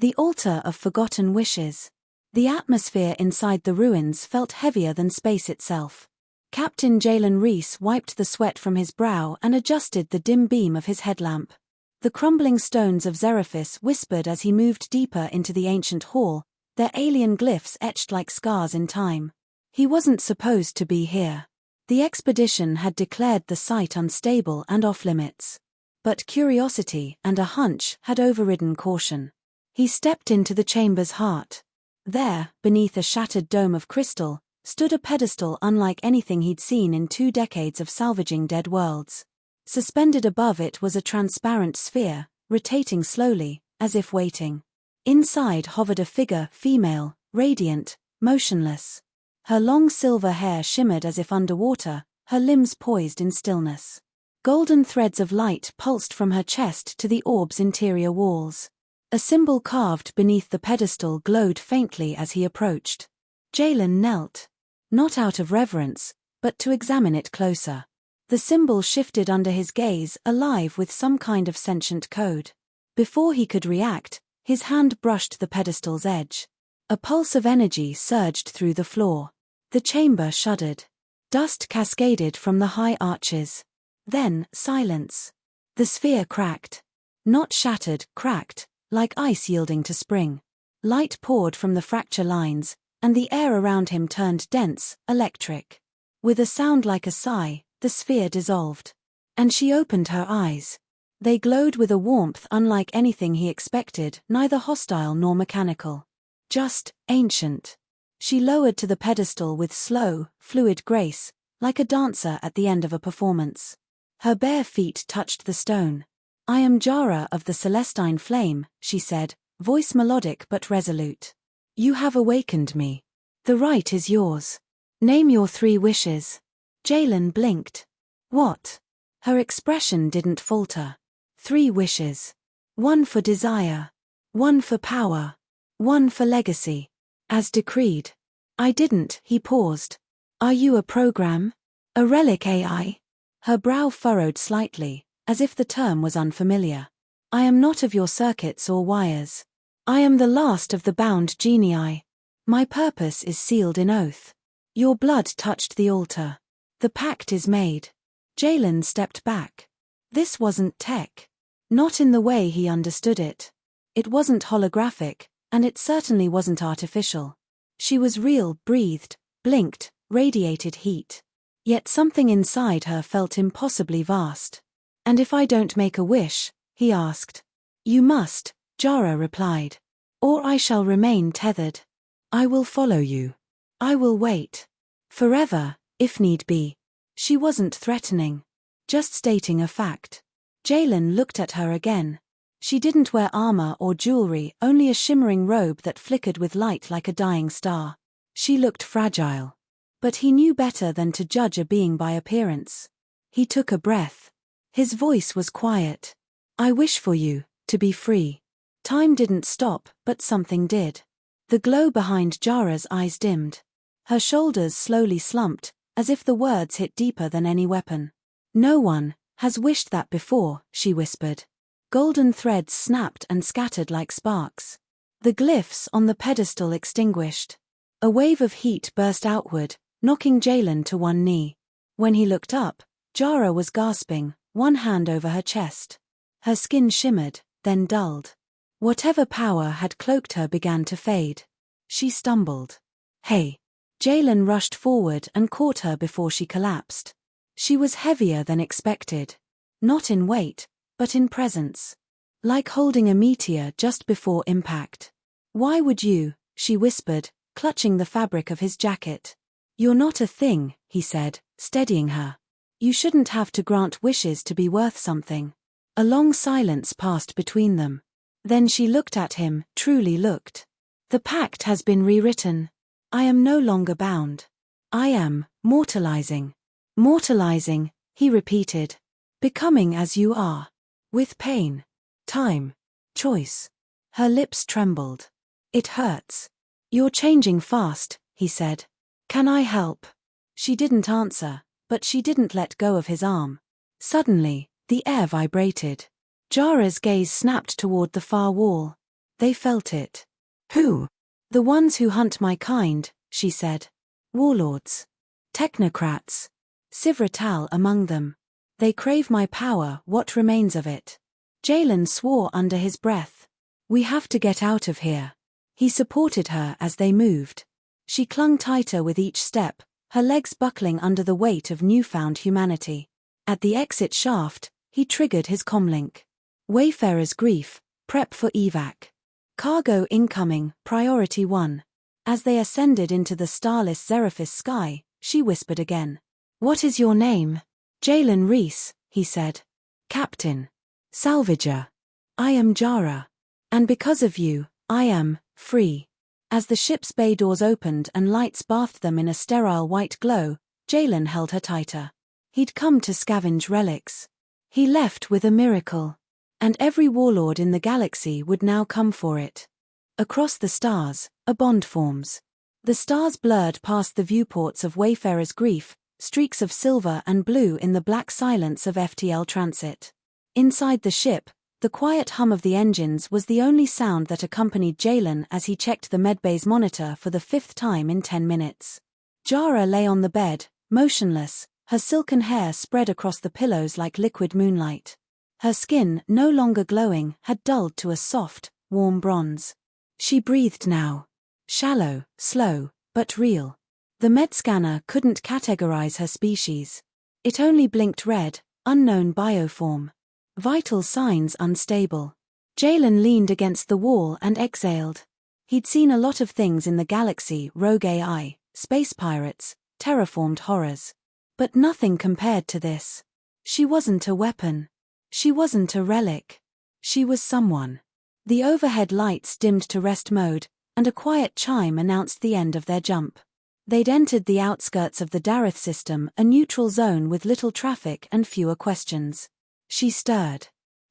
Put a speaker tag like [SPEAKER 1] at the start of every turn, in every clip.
[SPEAKER 1] The altar of forgotten wishes. The atmosphere inside the ruins felt heavier than space itself. Captain Jalen Reese wiped the sweat from his brow and adjusted the dim beam of his headlamp. The crumbling stones of Zeraphis whispered as he moved deeper into the ancient hall, their alien glyphs etched like scars in time. He wasn't supposed to be here. The expedition had declared the site unstable and off-limits. But curiosity and a hunch had overridden caution. He stepped into the chamber's heart. There, beneath a shattered dome of crystal, stood a pedestal unlike anything he'd seen in 2 decades of salvaging dead worlds. Suspended above it was a transparent sphere, rotating slowly, as if waiting. Inside hovered a figure, female, radiant, motionless. Her long silver hair shimmered as if underwater, her limbs poised in stillness. Golden threads of light pulsed from her chest to the orb's interior walls. A symbol carved beneath the pedestal glowed faintly as he approached. Jalen knelt. Not out of reverence, but to examine it closer. The symbol shifted under his gaze, alive with some kind of sentient code. Before he could react, his hand brushed the pedestal's edge. A pulse of energy surged through the floor. The chamber shuddered. Dust cascaded from the high arches. Then, silence. The sphere cracked. Not shattered, cracked, like ice yielding to spring. Light poured from the fracture lines, and the air around him turned dense, electric. With a sound like a sigh, the sphere dissolved. And she opened her eyes. They glowed with a warmth unlike anything he expected, neither hostile nor mechanical. Just, ancient. She lowered to the pedestal with slow, fluid grace, like a dancer at the end of a performance. Her bare feet touched the stone. "I am Jara of the Celestine Flame," she said, voice melodic but resolute. "You have awakened me. The right is yours. Name your 3 wishes." Jalen blinked. "What?" Her expression didn't falter. 3 wishes. 1 for desire. 1 for power. 1 for legacy. As decreed. "I didn't," he paused. "Are you a program? A relic AI?" Her brow furrowed slightly, as if the term was unfamiliar. "I am not of your circuits or wires. I am the last of the bound genii. My purpose is sealed in oath. Your blood touched the altar. The pact is made." Jalen stepped back. This wasn't tech. Not in the way he understood it. It wasn't holographic, and it certainly wasn't artificial. She was real, breathed, blinked, radiated heat. Yet something inside her felt impossibly vast. "And if I don't make a wish?" he asked. "You must," Jara replied. "Or I shall remain tethered. I will follow you. I will wait. Forever, if need be." She wasn't threatening. Just stating a fact. Jalen looked at her again. She didn't wear armor or jewelry, only a shimmering robe that flickered with light like a dying star. She looked fragile. But he knew better than to judge a being by appearance. He took a breath. His voice was quiet. "I wish for you to be free." Time didn't stop, but something did. The glow behind Jara's eyes dimmed. Her shoulders slowly slumped, as if the words hit deeper than any weapon. "No one has wished that before," she whispered. Golden threads snapped and scattered like sparks. The glyphs on the pedestal extinguished. A wave of heat burst outward, knocking Jalen to one knee. When he looked up, Jara was gasping, one hand over her chest. Her skin shimmered, then dulled. Whatever power had cloaked her began to fade. She stumbled. "Hey!" Jalen rushed forward and caught her before she collapsed. She was heavier than expected. Not in weight, but in presence. Like holding a meteor just before impact. "Why would you?" she whispered, clutching the fabric of his jacket. "You're not a thing," he said, steadying her. "You shouldn't have to grant wishes to be worth something." A long silence passed between them. Then she looked at him, truly looked. "The pact has been rewritten. I am no longer bound. I am mortalizing." "Mortalizing," he repeated. "Becoming as you are. With pain. Time. Choice." Her lips trembled. "It hurts." "You're changing fast," he said. "Can I help?" She didn't answer, but she didn't let go of his arm. Suddenly, the air vibrated. Jara's gaze snapped toward the far wall. They felt it.
[SPEAKER 2] Who?
[SPEAKER 1] The ones who hunt my kind, she said. Warlords. Technocrats. Sivratal among them. They crave my power, what remains of it. Jalen swore under his breath. We have to get out of here. He supported her as they moved. She clung tighter with each step, her legs buckling under the weight of newfound humanity. At the exit shaft, he triggered his comlink. Wayfarer's grief, prep for evac. Cargo incoming, priority 1. As they ascended into the starless Zeraphis sky, she whispered again. What is your name? Jalen Reese, he said. Captain. Salvager. I am Jara. And because of you, I am free. As the ship's bay doors opened and lights bathed them in a sterile white glow, Jalen held her tighter. He'd come to scavenge relics. He left with a miracle. And every warlord in the galaxy would now come for it. Across the stars, a bond forms. The stars blurred past the viewports of Wayfarer's grief, streaks of silver and blue in the black silence of FTL transit. Inside the ship, the quiet hum of the engines was the only sound that accompanied Jalen as he checked the medbay's monitor for the 5th time in 10 minutes. Jara lay on the bed, motionless, her silken hair spread across the pillows like liquid moonlight. Her skin, no longer glowing, had dulled to a soft, warm bronze. She breathed now. Shallow, slow, but real. The med scanner couldn't categorize her species. It only blinked red, unknown bioform. Vital signs unstable. Jalen leaned against the wall and exhaled. He'd seen a lot of things in the galaxy: rogue AI, space pirates, terraformed horrors. But nothing compared to this. She wasn't a weapon. She wasn't a relic. She was someone. The overhead lights dimmed to rest mode, and a quiet chime announced the end of their jump. They'd entered the outskirts of the Dareth system, a neutral zone with little traffic and fewer questions. She stirred.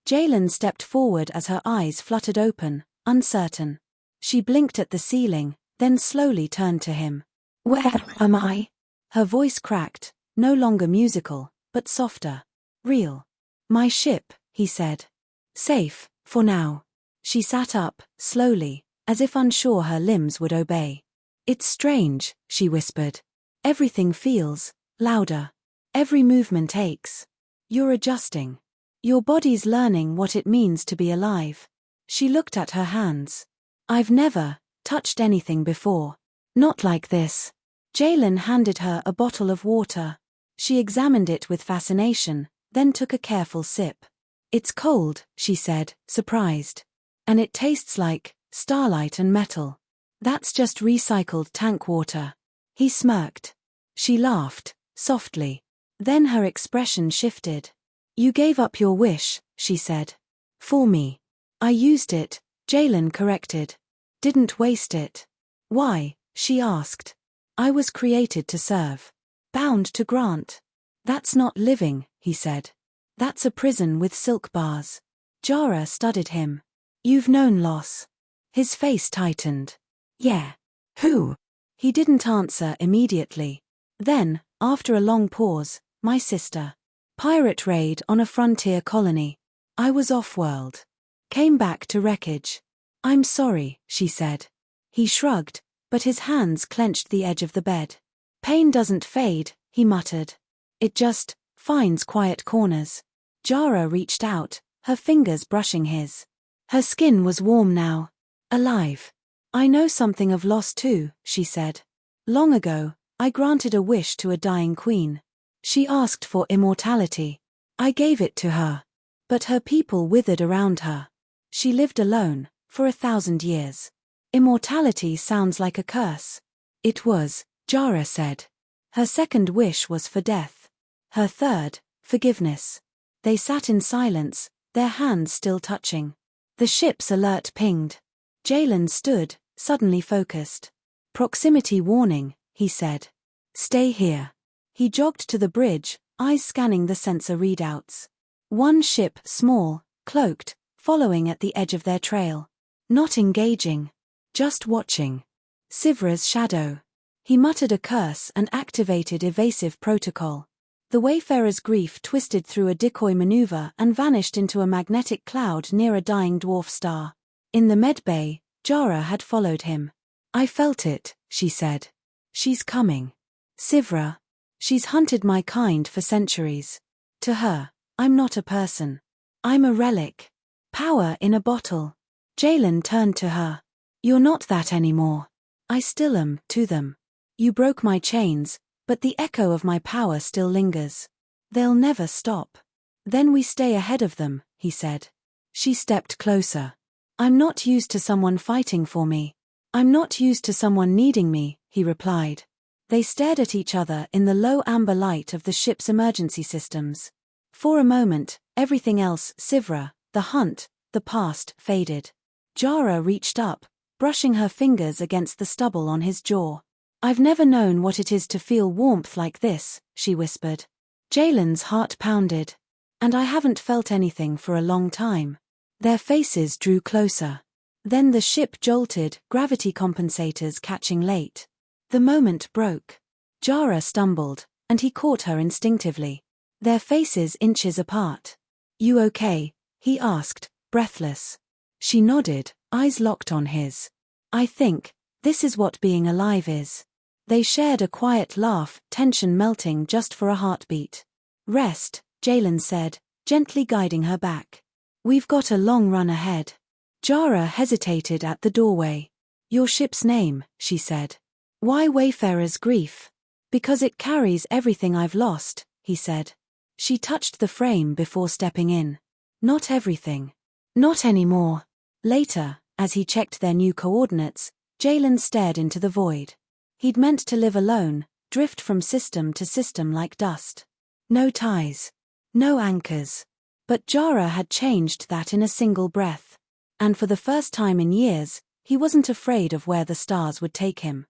[SPEAKER 1] Jalen stepped forward as her eyes fluttered open, uncertain. She blinked at the ceiling, then slowly turned to him.
[SPEAKER 2] Where am I?
[SPEAKER 1] Her voice cracked, no longer musical, but softer. Real. My ship, he said. Safe, for now. She sat up, slowly, as if unsure her limbs would obey. It's strange, she whispered. Everything feels louder. Every movement aches. You're adjusting. Your body's learning what it means to be alive. She looked at her hands. I've never touched anything before. Not like this. Jalen handed her a bottle of water. She examined it with fascination, then took a careful sip. It's cold, she said, surprised. And it tastes like starlight and metal. That's just recycled tank water. He smirked. She laughed, softly. Then her expression shifted. You gave up your wish, she said. For me. I used it, Jalen corrected. Didn't waste it. Why? She asked. I was created to serve. Bound to grant. That's not living, he said. That's a prison with silk bars. Jara studied him. You've known loss. His face tightened. Yeah.
[SPEAKER 2] Who?
[SPEAKER 1] He didn't answer immediately. Then, after a long pause, my sister. Pirate raid on a frontier colony. I was off-world. Came back to wreckage. I'm sorry, she said. He shrugged, but his hands clenched the edge of the bed. Pain doesn't fade, he muttered. It just finds quiet corners. Jara reached out, her fingers brushing his. Her skin was warm now. Alive. I know something of loss too, she said. Long ago, I granted a wish to a dying queen. She asked for immortality. I gave it to her. But her people withered around her. She lived alone, for 1,000 years. Immortality sounds like a curse. It was, Jara said. Her second wish was for death. Her third, forgiveness. They sat in silence, their hands still touching. The ship's alert pinged. Jalen stood, suddenly focused. Proximity warning, he said. Stay here. He jogged to the bridge, eyes scanning the sensor readouts. One ship, small, cloaked, following at the edge of their trail. Not engaging. Just watching. Sivra's shadow. He muttered a curse and activated evasive protocol. The Wayfarer's grief twisted through a decoy maneuver and vanished into a magnetic cloud near a dying dwarf star. In the medbay, Jara had followed him. I felt it, she said. She's coming. Sivra. She's hunted my kind for centuries. To her, I'm not a person. I'm a relic. Power in a bottle. Jalen turned to her. You're not that anymore. I still am, to them. You broke my chains, but the echo of my power still lingers. They'll never stop. Then we stay ahead of them, he said. She stepped closer. I'm not used to someone fighting for me. I'm not used to someone needing me, he replied. They stared at each other in the low amber light of the ship's emergency systems. For a moment, everything else, Sivra, the hunt, the past, faded. Jara reached up, brushing her fingers against the stubble on his jaw. I've never known what it is to feel warmth like this, she whispered. Jalen's heart pounded. And I haven't felt anything for a long time. Their faces drew closer. Then the ship jolted, gravity compensators catching late. The moment broke. Jara stumbled, and he caught her instinctively. Their faces inches apart. You okay? He asked, breathless. She nodded, eyes locked on his. I think, this is what being alive is. They shared a quiet laugh, tension melting just for a heartbeat. Rest, Jalen said, gently guiding her back. We've got a long run ahead. Jara hesitated at the doorway. Your ship's name, she said. Why Wayfarer's Grief? Because it carries everything I've lost, he said. She touched the frame before stepping in. Not everything. Not anymore. Later, as he checked their new coordinates, Jalen stared into the void. He'd meant to live alone, drift from system to system like dust. No ties. No anchors. But Jara had changed that in a single breath. And for the first time in years, he wasn't afraid of where the stars would take him.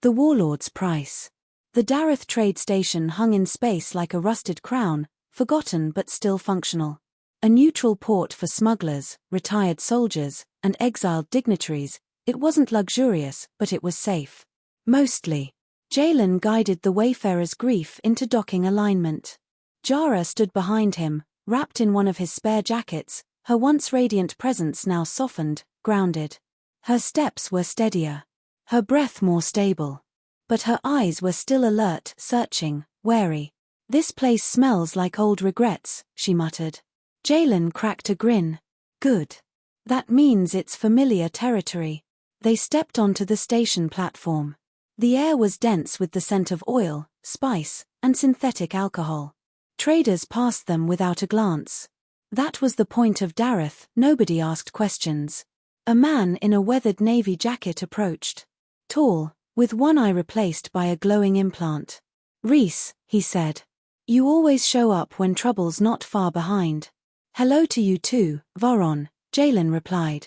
[SPEAKER 1] The Warlord's Price. The Dareth trade station hung in space like a rusted crown, forgotten but still functional. A neutral port for smugglers, retired soldiers, and exiled dignitaries, it wasn't luxurious, but it was safe. Mostly. Jalen guided the Wayfarer's Grief into docking alignment. Jara stood behind him, wrapped in one of his spare jackets, her once radiant presence now softened, grounded. Her steps were steadier. Her breath more stable. But her eyes were still alert, searching, wary. This place smells like old regrets, she muttered. Jalen cracked a grin. Good. That means it's familiar territory. They stepped onto the station platform. The air was dense with the scent of oil, spice, and synthetic alcohol. Traders passed them without a glance. That was the point of Dareth, nobody asked questions. A man in a weathered navy jacket approached. Tall, with one eye replaced by a glowing implant. Reese, he said. You always show up when trouble's not far behind. Hello to you too, Varon, Jalen replied.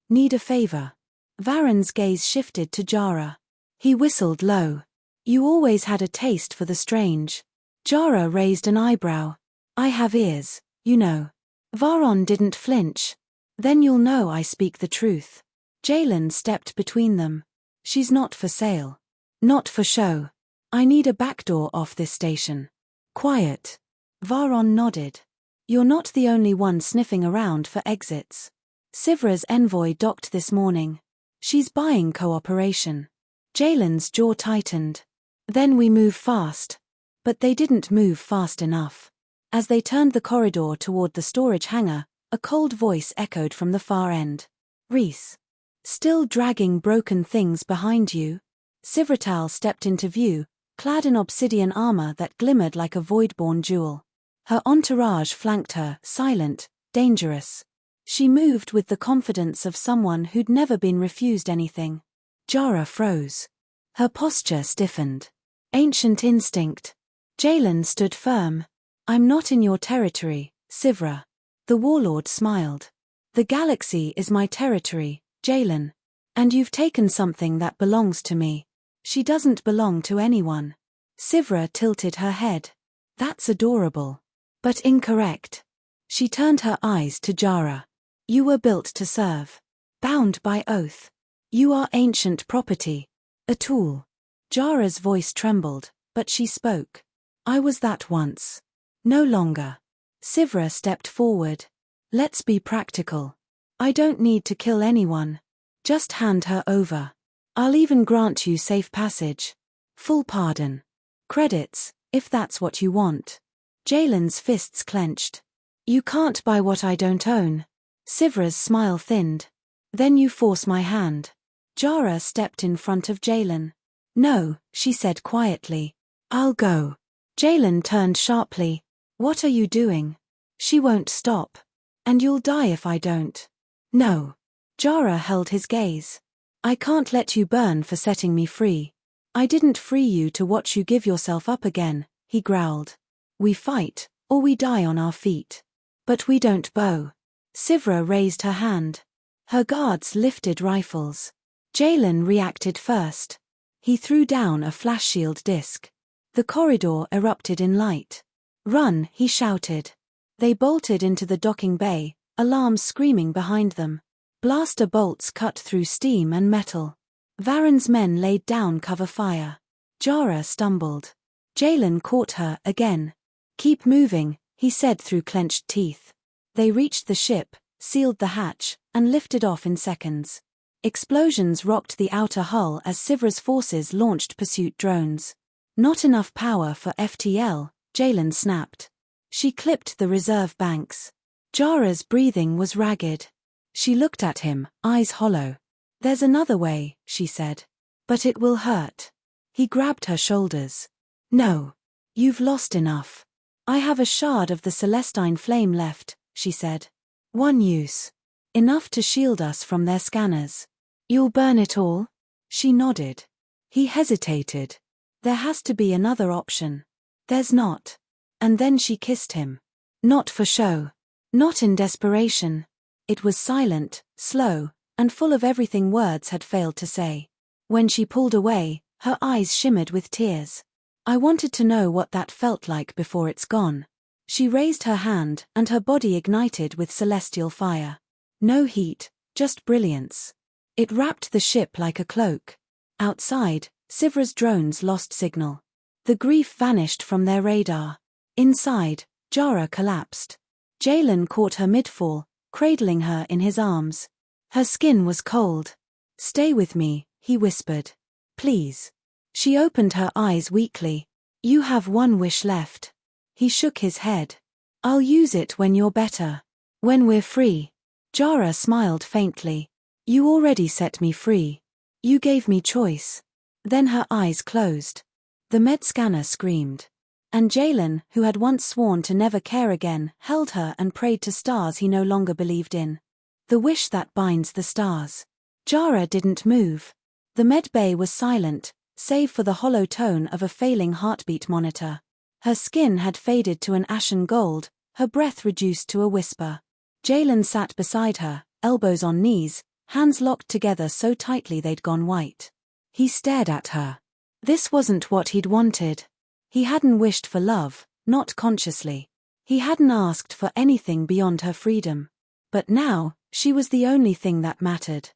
[SPEAKER 1] Need a favor? Varon's gaze shifted to Jara. He whistled low. You always had a taste for the strange. Jara raised an eyebrow. I have ears, you know. Varon didn't flinch. Then you'll know I speak the truth. Jalen stepped between them. She's not for sale. Not for show. I need a backdoor off this station. Quiet. Varon nodded. You're not the only one sniffing around for exits. Sivra's envoy docked this morning. She's buying cooperation. Jalen's jaw tightened. Then we move fast. But they didn't move fast enough. As they turned the corridor toward the storage hangar, a cold voice echoed from the far end. Reese. Still dragging broken things behind you? Sivratal stepped into view, clad in obsidian armor that glimmered like a void-born jewel. Her entourage flanked her, silent, dangerous. She moved with the confidence of someone who'd never been refused anything. Jara froze. Her posture stiffened. Ancient instinct. Jalen stood firm. I'm not in your territory, Sivra. The warlord smiled. The galaxy is my territory, Jalen. And you've taken something that belongs to me. She doesn't belong to anyone. Sivra tilted her head. That's adorable. But incorrect. She turned her eyes to Jara. You were built to serve. Bound by oath. You are ancient property. A tool. Jara's voice trembled, but she spoke. I was that once. No longer. Sivra stepped forward. Let's be practical. I don't need to kill anyone. Just hand her over. I'll even grant you safe passage. Full pardon. Credits, if that's what you want. Jalen's fists clenched. You can't buy what I don't own. Sivra's smile thinned. Then you force my hand. Jara stepped in front of Jalen. No, she said quietly. I'll go. Jalen turned sharply. What are you doing? She won't stop. And you'll die if I don't. No. Jara held his gaze. I can't let you burn for setting me free. I didn't free you to watch you give yourself up again, he growled. We fight, or we die on our feet. But we don't bow. Sivra raised her hand. Her guards lifted rifles. Jalen reacted first. He threw down a flash shield disc. The corridor erupted in light. Run, he shouted. They bolted into the docking bay, alarms screaming behind them. Blaster bolts cut through steam and metal. Varen's men laid down cover fire. Jara stumbled. Jalen caught her again. Keep moving, he said through clenched teeth. They reached the ship, sealed the hatch, and lifted off in seconds. Explosions rocked the outer hull as Sivra's forces launched pursuit drones. Not enough power for FTL, Jalen snapped. She clipped the reserve banks. Jara's breathing was ragged. She looked at him, eyes hollow. There's another way, she said. But it will hurt. He grabbed her shoulders. No. You've lost enough. I have a shard of the Celestine flame left, she said. One use. Enough to shield us from their scanners. You'll burn it all? She nodded. He hesitated. There has to be another option. There's not. And then she kissed him. Not for show. Not in desperation. It was silent, slow, and full of everything words had failed to say. When she pulled away, her eyes shimmered with tears. I wanted to know what that felt like before it's gone. She raised her hand, and her body ignited with celestial fire. No heat, just brilliance. It wrapped the ship like a cloak. Outside, Sivra's drones lost signal. The grief vanished from their radar. Inside, Jara collapsed. Jalen caught her mid-fall, cradling her in his arms. Her skin was cold. Stay with me, he whispered. Please. She opened her eyes weakly. You have one wish left. He shook his head. I'll use it when you're better. When we're free. Jara smiled faintly. You already set me free. You gave me choice. Then her eyes closed. The med scanner screamed. And Jalen, who had once sworn to never care again, held her and prayed to stars he no longer believed in. The wish that binds the stars. Jara didn't move. The med bay was silent, save for the hollow tone of a failing heartbeat monitor. Her skin had faded to an ashen gold, her breath reduced to a whisper. Jalen sat beside her, elbows on knees, hands locked together so tightly they'd gone white. He stared at her. This wasn't what he'd wanted. He hadn't wished for love, not consciously. He hadn't asked for anything beyond her freedom. But now, she was the only thing that mattered.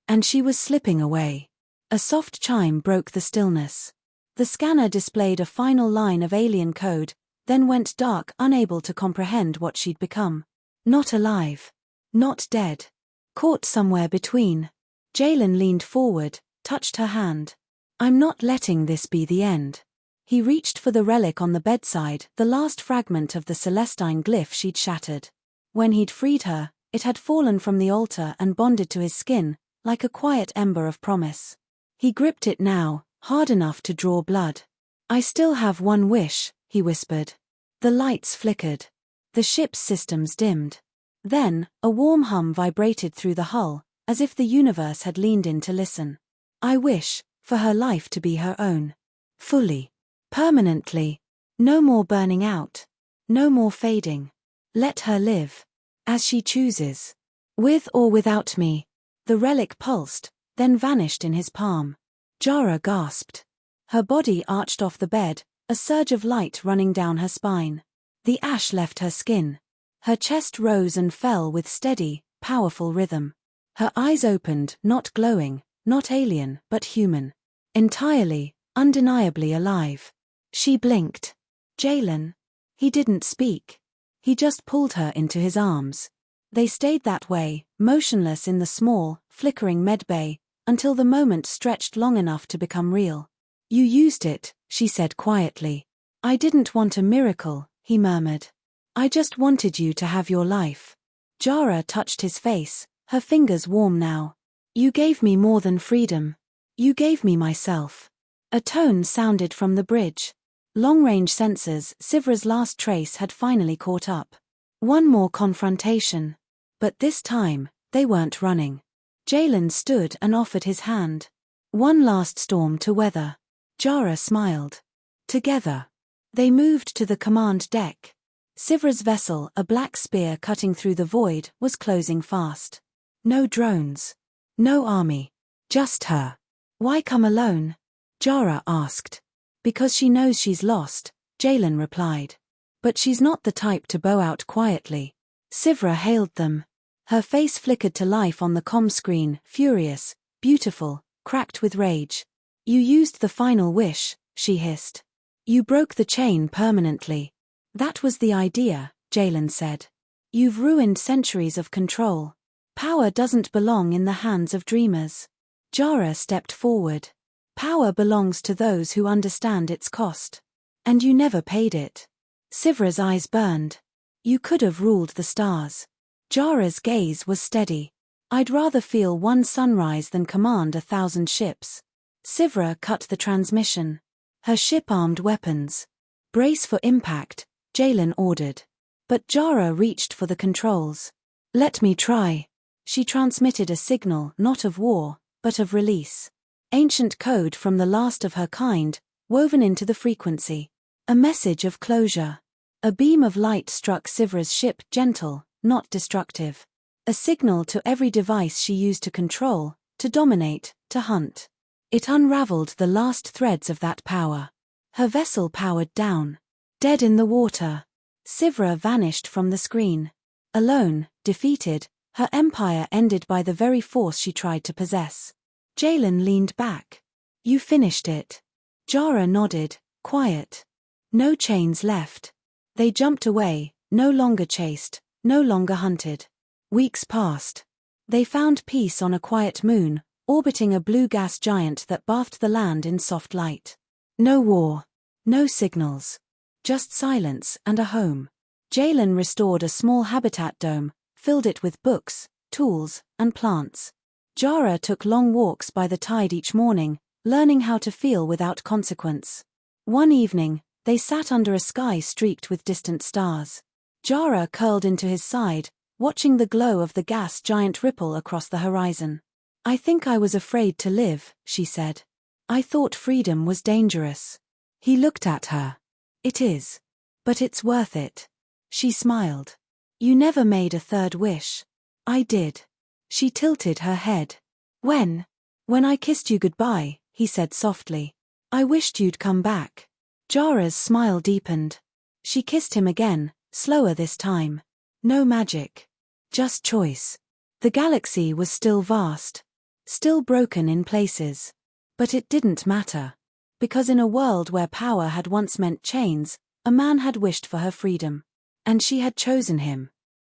[SPEAKER 1] And she was slipping away. A soft chime broke the stillness. The scanner displayed a final line of alien code, then went dark, unable to comprehend what she'd become. Not alive. Not dead. Caught somewhere between. Jalen leaned forward, touched her hand. I'm not letting this be the end. He reached for the relic on the bedside, the last fragment of the Celestine glyph she'd shattered. When he'd freed her, it had fallen from the altar and bonded to his skin, like a quiet ember of promise. He gripped it now, hard enough to draw blood. I still have one wish, he whispered. The lights flickered. The ship's systems dimmed. Then, a warm hum vibrated through the hull, as if the universe had leaned in to listen. I wish, for her life to be her own. Fully. Permanently. No more burning out. No more fading. Let her live. As she chooses. With or without me. The relic pulsed, then vanished in his palm. Jara gasped. Her body arched off the bed, a surge of light running down her spine. The ash left her skin. Her chest rose and fell with steady, powerful rhythm. Her eyes opened, not glowing, not alien, but human. Entirely, undeniably alive. She blinked. Jalen. He didn't speak. He just pulled her into his arms. They stayed that way, motionless in the small, flickering medbay, until the moment stretched long enough to become real. You used it, she said quietly. I didn't want a miracle, he murmured. I just wanted you to have your life. Jara touched his face, her fingers warm now. You gave me more than freedom. You gave me myself. A tone sounded from the bridge. Long-range sensors, Sivra's last trace had finally caught up. One more confrontation. But this time, they weren't running. Jalen stood and offered his hand. One last storm to weather. Jara smiled. Together. They moved to the command deck. Sivra's vessel, a black spear cutting through the void, was closing fast. No drones. No army. Just her. Why come alone? Jara asked. Because she knows she's lost, Jalen replied. But she's not the type to bow out quietly. Sivra hailed them. Her face flickered to life on the comm screen, furious, beautiful, cracked with rage. You used the final wish, she hissed. You broke the chain permanently. That was the idea, Jalen said. You've ruined centuries of control. Power doesn't belong in the hands of dreamers. Jara stepped forward. Power belongs to those who understand its cost. And you never paid it. Sivra's eyes burned. You could have ruled the stars. Jara's gaze was steady. I'd rather feel one sunrise than command 1,000 ships. Sivra cut the transmission. Her ship armed weapons. Brace for impact, Jalen ordered. But Jara reached for the controls. Let me try. She transmitted a signal not of war, but of release. Ancient code from the last of her kind, woven into the frequency. A message of closure. A beam of light struck Sivra's ship, gentle, not destructive. A signal to every device she used to control, to dominate, to hunt. It unraveled the last threads of that power. Her vessel powered down. Dead in the water. Sivra vanished from the screen. Alone, defeated, her empire ended by the very force she tried to possess. Jalen leaned back. You finished it. Jara nodded, quiet. No chains left. They jumped away, no longer chased, no longer hunted. Weeks passed. They found peace on a quiet moon, orbiting a blue gas giant that bathed the land in soft light. No war. No signals. Just silence and a home. Jalen restored a small habitat dome, filled it with books, tools, and plants. Jara took long walks by the tide each morning, learning how to feel without consequence. One evening, they sat under a sky streaked with distant stars. Jara curled into his side, watching the glow of the gas giant ripple across the horizon. I think I was afraid to live, she said. I thought freedom was dangerous. He looked at her. It is. But it's worth it. She smiled. You never made a third wish. I did. She tilted her head. When I kissed you goodbye, he said softly. I wished you'd come back. Jara's smile deepened. She kissed him again, slower this time. No magic. Just choice. The galaxy was still vast. Still broken in places. But it didn't matter. Because in a world where power had once meant chains, a man had wished for her freedom. And she had chosen him.